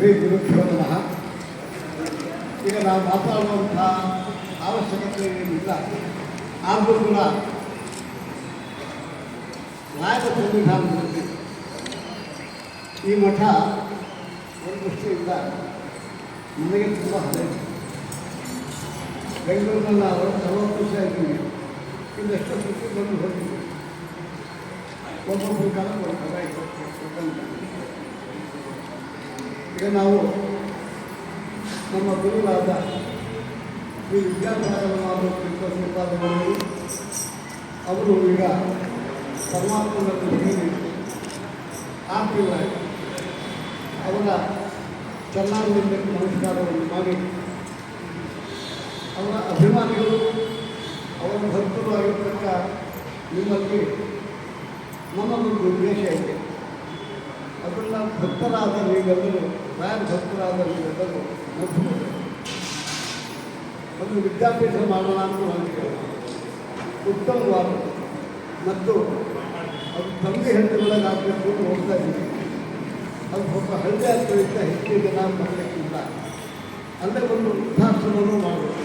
ಶ್ರೀ ಗುರುಭ್ಯೋ ನಮಃ. ಈಗ ನಾವು ಮಾತಾಡುವಂಥ ಅವಶ್ಯಕತೆ ಏನಿಲ್ಲ. ಆದರೂ ಕೂಡ ರಾಯರ ಸಂವಿಧಾನದಲ್ಲಿ ಈ ಮಠ ಒಂದು ದೃಷ್ಟಿಯಿಂದ ನನಗೆ ತುಂಬ ಹಳೆಯದು. ಬೆಂಗಳೂರಿನಲ್ಲಿ 40 ವರ್ಷ ಇದ್ದೀನಿ. ಇನ್ನೆಷ್ಟೋ ಸುತ್ತಿ ಬಂದು ಹೋಗಿದ್ದೀನಿ. ಒಬ್ಬೊಬ್ಬರು ಕಾಲ ಕೊಡ್ತಾರೆ. ಈಗ ನಾವು ನಮ್ಮ ಗುರುಗಳಾದ ಶ್ರೀ ವಿದ್ಯಾಸಾಗರನಾದ ಶ್ರೀಪಾದಗಳು ಅವರು ಈಗ ಪರಮಾತ್ಮನಲ್ಲಿ ಹೇಳಿ ಆಗ್ತಿದ್ದಾರೆ. ಅವರ ಚನ್ನಾಗಿರಲಿಕ್ಕೆ ನಮಸ್ಕಾರವನ್ನು ಮಾಡಿ ಅವರ ಅಭಿಮಾನಿಗಳು ಅವರ ಭಕ್ತರು ಆಗಿರ್ತಕ್ಕ ನಿಮ್ಮಲ್ಲಿ ನಮ್ಮದೊಂದು ಉದ್ದೇಶ ಇದೆ. ಅದನ್ನು ಭಕ್ತರಾದ ನೀವೆಲ್ಲರೂ ರಾಯರ ಭಕ್ತರಾದ ನೀವೆಲ್ಲರೂ ನೋಡ್ಬೋದು. ಒಂದು ವಿದ್ಯಾಪೀಠ ಮಾಡೋಣ ಅಂತ ನನಗೆ ಉತ್ತಮವಾದ ಮತ್ತು ಅದು ತಂದೆ ಹಳ್ಳಿಯೊಳಗೆ ಆಗಬೇಕು ಅಂತ ಹೋಗ್ತಾ ಇದ್ದೀನಿ. ಅದು ಸ್ವಲ್ಪ ಹಳ್ಳಿ ಆಗ್ತದಿಂದ ಹೆಚ್ಚು ಜನ ಬರಲಿಕ್ಕಿಲ್ಲ. ಅಲ್ಲೇ ಒಂದು ವೃದ್ಧಾಶ್ರಮವನ್ನು ಮಾಡಬೇಕು.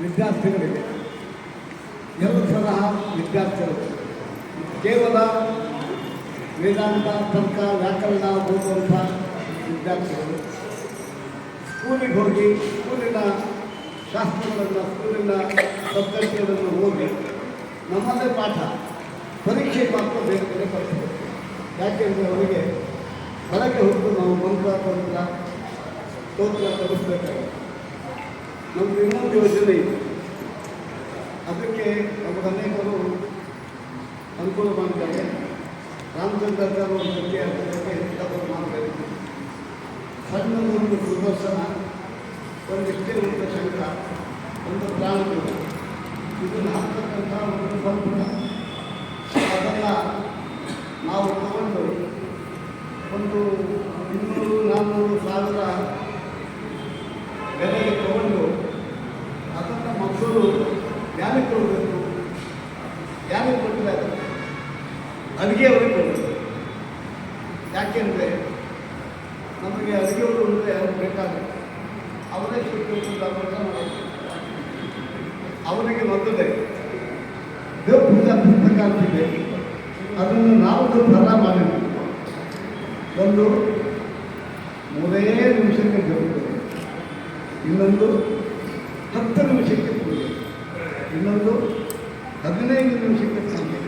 ವಿದ್ಯಾರ್ಥಿಗಳಿಗೆ ಎಲ್ಲ ತರಹ ವಿದ್ಯಾರ್ಥಿಗಳು ಕೇವಲ ವೇದಾಂತ, ತರ್ಕ, ವ್ಯಾಕರಣ ಓದುವಂಥ ವಿದ್ಯಾರ್ಥಿಗಳು ಸ್ಕೂಲಿಗೆ ಹೋಗಿ ಸ್ಕೂಲಿನ ಶಾಸ್ತ್ರಗಳನ್ನು, ಸ್ಕೂಲಿನ ಸಬ್ಜೆಕ್ಟ್ಗಳನ್ನು ಓದಿ ನಮ್ಮದೇ ಪಾಠ ಪರೀಕ್ಷೆ ಮಾತ್ರ ಬೇರೆ ಬೇರೆ ಬರ್ತದೆ. ಯಾಕೆಂದರೆ ಅವರಿಗೆ ಹೊರಗೆ ಹೊತ್ತು ನಾವು ಮಂತ್ರ ತಂತ್ರ ಸ್ತೋತ್ರ ತರಿಸಬೇಕಾಗಿದೆ. ನಮ್ಮದು ಇನ್ನೊಂದು ಯೋಜನೆ ಇದೆ. ಅದಕ್ಕೆ ಅವರು ಅನೇಕರು ಅನುಕೂಲ ಮಾಡಿದ್ದಾರೆ. ರಾಮಚಂದ್ರಾಚಾರ್ಯ ಒಂದು ಬಗ್ಗೆ ಹೆಚ್ಚಾದರೂ ಮಾಡಬೇಕು. ಸಣ್ಣದೊಂದು ಸುದರ್ಶನ, ಒಂದು ಇಷ್ಟೇ ಶಂಕ, ಒಂದು ಪ್ರಾಣಕೂಟ, ಇದನ್ನು ಹಾಕ್ತಕ್ಕಂಥ ಒಂದು ಸಂಪುಟ. ಅದನ್ನು ನಾವು ತಗೊಂಡು ಒಂದು 200-400 ಬೆಲೆಗೆ ತಗೊಂಡು ಅದನ್ನು ಮಕ್ಕಳು ಯಾರಿಗೆ ಕೊಡಬೇಕು, ಯಾರಿಗೆ ಕೊಟ್ಟರೆ ಅಡುಗೆ ಅವರಿಗೆ ಕೊಡಬೇಕು. ಯಾಕೆಂದರೆ ನಮಗೆ ಅಡುಗೆಯವರು ಅಂದರೆ ಅವ್ರು ಬೇಕಾಗುತ್ತೆ. ಅವರೇ ಶಿಕ್ಷಕರು ಕೆಲಸ ಮಾಡಬೇಕು. ಅವರಿಗೆ ಮೊದಲೇ ದೇವ್ರ ಪೂಜಾ ಪುಸ್ತಕ ಅಂತಿದೆ. ಅದನ್ನು ನಾವು ಫಲ ಮಾಡಿದ್ವಿ. ಒಂದು 3 ನಿಮಿಷಕ್ಕೆ ದೇವರು, ಇನ್ನೊಂದು 10 ನಿಮಿಷಕ್ಕೆ ಪೂಜೆ, ಇನ್ನೊಂದು 15 ನಿಮಿಷಕ್ಕೆ ಪೂಜೆ,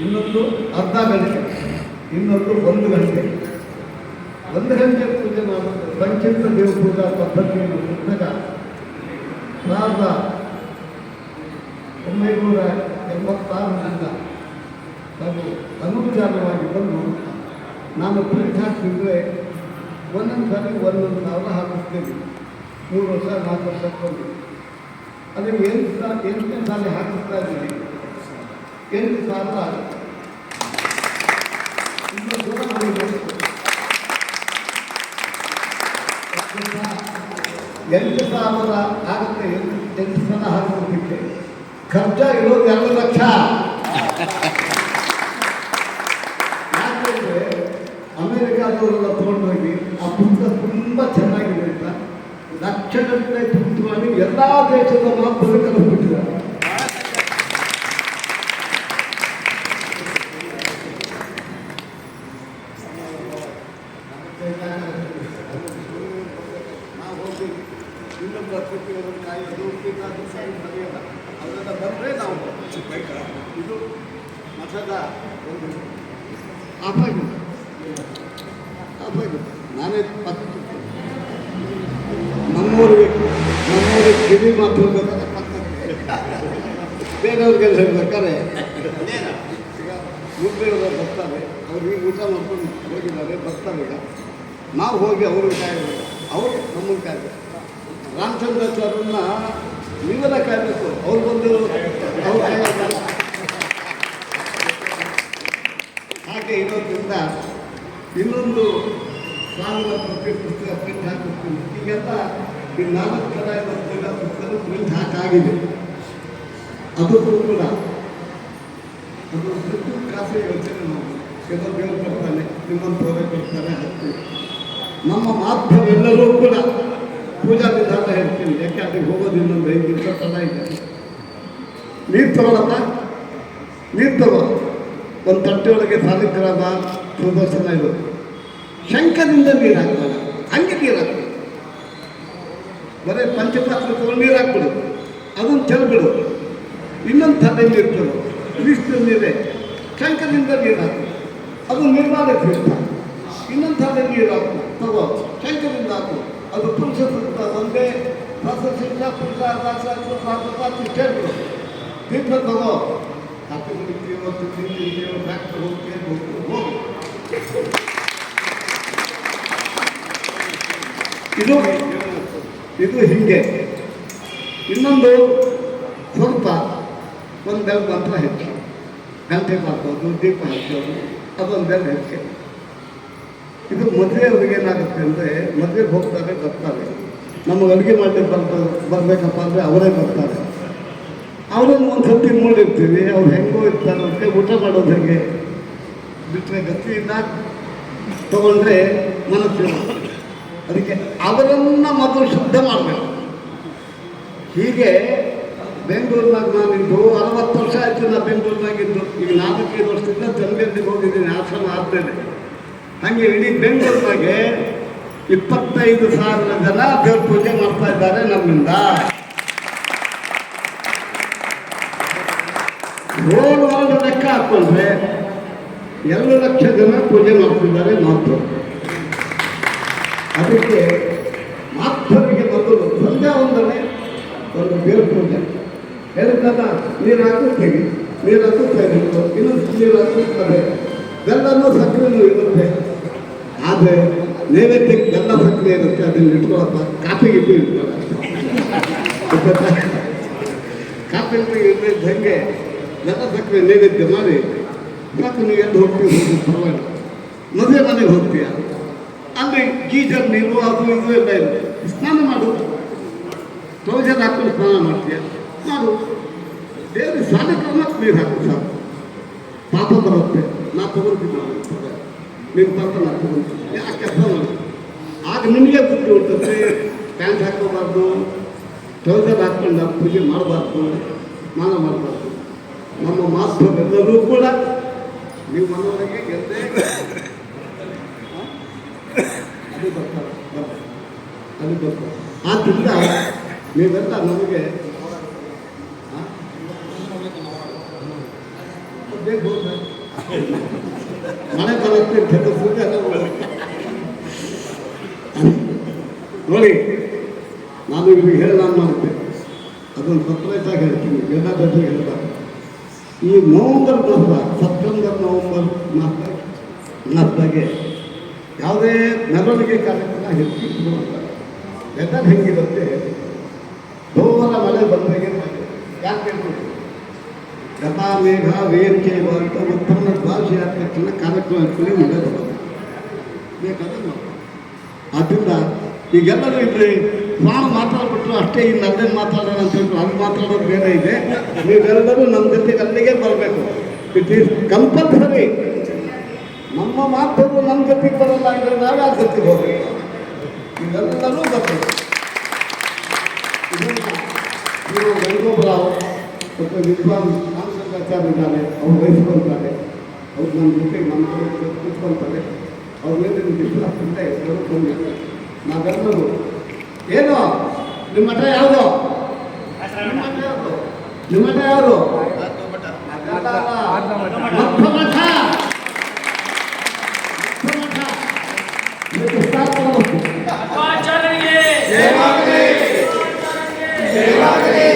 ಇನ್ನೊಂದು ಅರ್ಧ ಗಂಟೆ, ಇನ್ನೊಂದು 1 ಗಂಟೆ. 1 ಗಂಟೆ ಪೂಜೆ ಮಾಡುವುದು ಸಂಕ್ಷಿಪ್ತ ದೇವ ಪೂಜಾ ಪದ್ಧತಿಯನ್ನು ಪುಸ್ತಕ 1986ರಿಂದ ಅದು ಅನುಭಾರವಾಗಿ ಬಂದು ನಾನು ಪ್ರಿಂಟ್ ಹಾಕ್ತಿದ್ರೆ ಒಂದೊಂದು ಸಾರಿ 1,000 ಹಾಕಿಸ್ತೇನೆ. 3 ವರ್ಷ 4 ವರ್ಷಕ್ಕೆ ಬಂದು ಅದನ್ನು 8ನೇ ಸಾಲಿ ಹಾಕಿಸ್ತಾ ಇದ್ದೀನಿ. 8,000 ಆಗುತ್ತೆ. ಇನ್ನೂ ದೂರ ಮಾಡಿ 8,000 ಆಗುತ್ತೆ. 8 ಸಲ ಹಾಕೋದಕ್ಕೆ ಖರ್ಚ ಇರೋದು 2 ಲಕ್ಷ. ಯಾಕೆಂದರೆ ಅಮೇರಿಕಾದವರೆಲ್ಲ ತೊಗೊಂಡೋಗಿ ಆ ಪುಸ್ತಕ ತುಂಬ ಚೆನ್ನಾಗಿದೆ ಅಂತ ಲಕ್ಷಗಟ್ಟಲೆ ಪ್ರಿಂಟ್ ಮಾಡಿ ಎಲ್ಲ ದೇಶದ ಮಾತನ್ನು ಕಲಿಸ್ಬಿಟ್ಟಿದ್ದಾರೆ. ನಾವು ಹೋಗಿ ಇನ್ನೊಬ್ಬ ಪ್ರತಿಯೊಂದು ಕಾಯೋದು ಬರೆಯಲ್ಲ. ಅವರೆಲ್ಲ ಬಂದರೆ ನಾವು ಇದು ಮಠದ ಒಂದು ಆಪಾಗಿದೆ. ನಾನೇ ನಮ್ಮೂರಿಗೆ ಕಿವಿ ಮಾತು ಬೇರೆಯವ್ರಿಗೆಲ್ಲ ಹೇಳ್ಬೇಕಾದ್ರೆ ಈಗ ಮುದ್ದೆಯವರು ಬರ್ತಾರೆ. ಅವ್ರಿಗೆ ಊಟ ಮಾಡ್ಕೊಂಡು ಹೋಗಿದ್ದಾರೆ, ಬರ್ತಾರೆ. ಈಗ ನಾವು ಹೋಗಿ ಅವ್ರಿಗೆ ಕಾಯಬೇಕು, ಅವರು ನಮ್ಮನ್ನು ಕಾಯಬೇಕು. ರಾಮಚಂದ್ರಾಚಾರ್ಯರನ್ನ ನೀವೆಲ್ಲ ಕಾಯಬೇಕು, ಅವ್ರು ಬಂದು ಅವ್ರು ಕಾಯಬೇಕು. ಹಾಗೆ ಇರೋದ್ರಿಂದ ಇನ್ನೊಂದು 1000 ಪ್ರತಿ ಪುಸ್ತಕ ಪ್ರಿಂಟ್ ಹಾಕಿರ್ತೀನಿ. ಈಗೆಲ್ಲ ಈ 450 ಪುಸ್ತಕ ಪ್ರಿಂಟ್ ಹಾಕಾಗಿದೆ. ಅದು ಕೂಡ ಅದು ಕಾಫಿ ಯೋಚನೆ ನಾವು ಕೆಲವು ದೇವರು ಬರ್ತಾನೆ, ಇನ್ನೊಂದು ಹೋಗಿ ಬರ್ತಾರೆ, ಹಾಕ್ತೀವಿ. ನಮ್ಮ ಮಾಧ್ಯಮೆಲ್ಲರೂ ಕೂಡ ಪೂಜಾ ವಿಧಾನ ಹೇಳ್ತೀನಿ, ಯಾಕೆ ಅದಕ್ಕೆ ಹೋಗೋದಿಲ್ಲ ಅಂದರೆ ಇಂಥ ತಡ ಇದೆ. ನೀರು ತಗೊಳಪ್ಪ, ನೀರು ತಗೋ. ಒಂದು ತಟ್ಟೆಯೊಳಗೆ ಸಾಲಿಗ್ರಾಮ ಸುದರ್ಶನ ಇರೋದು, ಶಂಖದಿಂದ ನೀರು ಹಾಕ್ತಾನೆ, ಹಂಗೆ ನೀರು ಹಾಕ್ಬಿಡು. ಬರೀ ಪಂಚಪಾತ್ರ ತಗೊಂಡು ನೀರು ಹಾಕ್ಬಿಡು, ಅದನ್ನು ಚೆಲ್ಬಿಡು. ಇನ್ನೊಂದು ತಲೆ ನೀರು ತಗೋ, ಇಷ್ಟು ನೀರೇ, ಶಂಖದಿಂದ ನೀರು ಹಾಕು, ಅದು ನಿರ್ಮಾಣ ತೀರ್ಥ. ಇನ್ನೊಂದು ತಲೆ ನೀರು ಹಾಕು ತಗೋ, ಶಂಖದಿಂದ ಹಾಕು, ಅದು ಪುರುಷ ಸೂಕ್ತ ಒಂದೇ, ರಸಶಿಕ್ಷ ಪುರುಷ ಹೇಳ್ಬಿಡು. ತೀರ್ಥ ತಗೋ, ಕಾಫಿ ಕುಡಿತೀವೋ, ತಿಂತೀವೋ, ಫ್ಯಾಕ್ಟ್ರಿ ಹೋಗ್ತೀವಿ, ಹೋಗಿ. ಇದು ಹೀಗೆ. ಇನ್ನೊಂದು ಸ್ವಲ್ಪ ಒಂದು ಬೆಳಗ್ಗೆ ಮಾತ್ರ ಹೆಚ್ಚು, ಗಂಟೆ ಹಾಕೋದು, ದೀಪ ಹಚ್ಚೋದು, ಅದೊಂದು ಬೆಲೆ ಹೆಚ್ಚು. ಇದು ಮದುವೆಯವ್ರಿಗೆ ಏನಾಗುತ್ತೆ ಅಂದರೆ, ಮದುವೆಗೆ ಹೋಗ್ತಾರೆ ಬರ್ತಾರೆ, ನಮಗೆ ಅಡುಗೆ ಮಾಡಿ ಬರಬೇಕಪ್ಪ ಅಂದರೆ ಅವರೇ ಬರ್ತಾರೆ. ಅವರನ್ನು ಒಂದು ಸರ್ತಿ ನೋಡಿರ್ತೀವಿ, ಅವ್ರು ಹೆಂಗೋ ಇರ್ತಾರೆ, ಅವ್ರಿಗೆ ಊಟ ಮಾಡೋದು ಹೇಗೆ ಬಿಟ್ಟರೆ ಗತಿಯಿಂದ ತಗೊಂಡ್ರೆ ಮನಸ್ಸು. ಅದಕ್ಕೆ ಅವರನ್ನು ಮೊದಲು ಶುದ್ಧ ಮಾಡಬೇಕು. ಹೀಗೆ ಬೆಂಗಳೂರಿನಾಗ ನಾನಿದ್ದು 60 ವರ್ಷ ಆಯಿತು. ನಾನು ಬೆಂಗಳೂರಿನಾಗಿದ್ದು ಈಗ 4-5 ವರ್ಷದಿಂದ ತಂದೆಯಲ್ಲಿ ಹೋಗಿದ್ದೀನಿ ಆಶ್ರಮ ಆದ್ಮೇಲೆ. ಹಾಗೆ ಇಡೀ ಬೆಂಗಳೂರಿನಾಗೆ 25,000 ಜನ ದೇವ್ರ ಪೂಜೆ ಮಾಡ್ತಾ ಇದ್ದಾರೆ ನಮ್ಮಿಂದ. ರೋಡ್ ಒಳಗೆ ಲೆಕ್ಕ ಹಾಕೊಂಡ್ರೆ 2 ಲಕ್ಷ ಜನ ಪೂಜೆ ಮಾಡ್ತಿದ್ದಾರೆ ಮಾತು. ಅದಕ್ಕೆ ಮಾತರಿಗೆ ಮೊದಲು ಸಂಧ್ಯಾ ವಂದನೆ, ಒಂದು ದೇವ್ರ ಪೂಜೆ ಹೇಳಿದ್ದಲ್ಲ. ನೀರು ಹಾಕುತ್ತೇವೆ, ನೀರು ಹಾಕುತ್ತೇವೆ, ಇನ್ನೊಂದು ನೀರು ಹಾಕುತ್ತದೆ, ಬೆಲ್ಲನೂ ಸಕ್ಕರೆನೂ ಇರುತ್ತೆ. ಆದರೆ ನೈವೇದ್ಯಕ್ಕೆ ಬೆಲ್ಲ ಸಕ್ಕರೆ ಇರುತ್ತೆ, ಅದನ್ನು ಇಟ್ಕೊಳಪ್ಪ. ಕಾಫಿ ಗಿಫಿ ಇರ್ತಾರೆ, ಕಾಫಿ ಇದ್ದಂಗೆ ಬೆಲ್ಲ ಸಕ್ಕರೆ ನೈವೇದ್ಯ ಮಾಡಿ ಯಾಕೆ ನೀವು ಎದ್ದು ಹೋಗ್ತೀವಿ, ಪರವಾಗಿಲ್ಲ. ಮದುವೆ ಮನೆಗೆ ಹೋಗ್ತೀಯ, ಅಲ್ಲಿ ಗೀಜರ್ ನೀರು ಅದು ಇದು ಎಲ್ಲ ಇದೆ, ಸ್ನಾನ ಮಾಡು. ಟ್ರೌಸರ್ ಹಾಕೊಂಡು ಸ್ನಾನ ಮಾಡ್ತೀಯ, ಮಾಡು. ದೇವ್ರಿಗೆ ಸಾಲಕ್ರಮಕ್ಕೆ ನೀರು ಹಾಕು ಸಾಕು. ಪಾಪ ಬರುತ್ತೆ, ನಾ ತಗೊಳ್ತೀನಿ, ನೀನು ಪಾಪ ನಾ ತಗೊಳ್ತೀನಿ, ಯಾಕೆ ಕೆಲಸ ಮಾಡಿ. ಆಗ ನಿಮಗೆ ಬುದ್ಧಿ ಹುಟ್ಟುತ್ತೆ. ಪ್ಯಾಂಟ್ ಹಾಕೋಬಾರ್ದು, ಟ್ರೌಸರ್ ಹಾಕ್ಕೊಂಡು ಪೂಜೆ ಮಾಡಬಾರ್ದು, ಸ್ನಾನ ಮಾಡಬಾರ್ದು. ನಮ್ಮ ಮಾಸ್ಟರ್ಗಳೆಲ್ಲರೂ ಕೂಡ ನೀವು ಮನವೊಳಗೆ ಗೆದ್ದೆ ಅದು ಬರ್ತಾರೆ, ಅದು ಬರ್ತಾರೆ. ಆದ್ದರಿಂದ ನೀವೆಲ್ಲ ನಮಗೆ ಮಳೆ ಬರುತ್ತೆ ಪೂಜೆ ನೋಡಿ. ನಾನು ನಿಮಗೆ ಹೇಳೋಣ ಮಾಡುತ್ತೆ, ಅದೊಂದು ಸಪ್ರೇಟಾಗಿ ಹೇಳ್ತೀನಿ, ಎಲ್ಲ ಜೊತೆಗೆ ಹೇಳ್ಬಾರ್ದು. ಈ ನವಂಬರ್ ಮಾಸ, ಸೆಪ್ಟೆಂಬರ್ ಮಾಸದಾಗೆ ಯಾವುದೇ ಮೆರವಣಿಗೆ ಕಾರ್ಯಕ್ರಮ ಹೆಚ್ಚು ವೆದರ್ ಹೆಂಗಿರುತ್ತೆ, ಜೋರ ಮಳೆ ಬಂದಾಗ ಯಾಕೆ ಗತಾ ಮೇಘ ವೇದಿಕೆ ಅಂತ ಉತ್ತಮ ಭಾಷೆ ಆದ ತಕ್ಷಣ ಕಾರ್ಯಕ್ರಮದಲ್ಲಿ ಮಳೆ ಬರೋದು ಬೇಕಾದ್ರೆ. ಆದ್ದರಿಂದ ಈಗೆಲ್ಲರೂ ಇದ್ರಿ ನಾನು ಮಾತಾಡ್ಬಿಟ್ರು ಅಷ್ಟೇ, ಇನ್ನು ಅಲ್ಲೇನು ಮಾತಾಡೋಣ ಅಂತ ಹೇಳ್ಬಿಟ್ಟು ಅಲ್ಲಿ ಮಾತಾಡೋದು ಬೇರೆ ಇದೆ. ನೀವೆಲ್ಲರೂ ನಮ್ಮ ಜೊತೆಗೆ ಅಲ್ಲಿಗೆ ಬರಬೇಕು. It is compulsory. ನಮ್ಮ ಮಾತನ್ನು ನಮ್ಮ ಜೊತೆಗೆ ಬರಲ್ಲ ಅಂದರೆ ನಾವೇ ಆ ಜೊತೆಗೆ ಹೋಗಬೇಕು. ಇವೆಲ್ಲರೂ ಬರಬೇಕು. ನೀವು ಗಂಗೋಬರಾವ್ ಮತ್ತು ವಿದ್ವಾನ್ ರಾಮಚಂದ್ರಾಚಾರ್ಯ ಇದ್ದಾರೆ, ಅವ್ರು ವಹಿಸ್ಕೊಳ್ತಾರೆ, ಅವ್ರು ನಮ್ಮ ಜೊತೆಗೆ ನಮ್ಮ ಕೂತ್ಕೊಳ್ತಾರೆ. ಅವ್ರ ಮೇಲೆ ವಿಶ್ವಾಸದಿಂದ ಎಲ್ಲರೂ ಬಂದಿರ್ತಾರೆ. ನಾವೆಲ್ಲರೂ ಏನು ನಿಮ್ಮ ಮಠ ಯಾವುದು? ನಿಮ್ಮ ಮಠ ಯಾವುದು? ಜಯವಾಗಲಿ.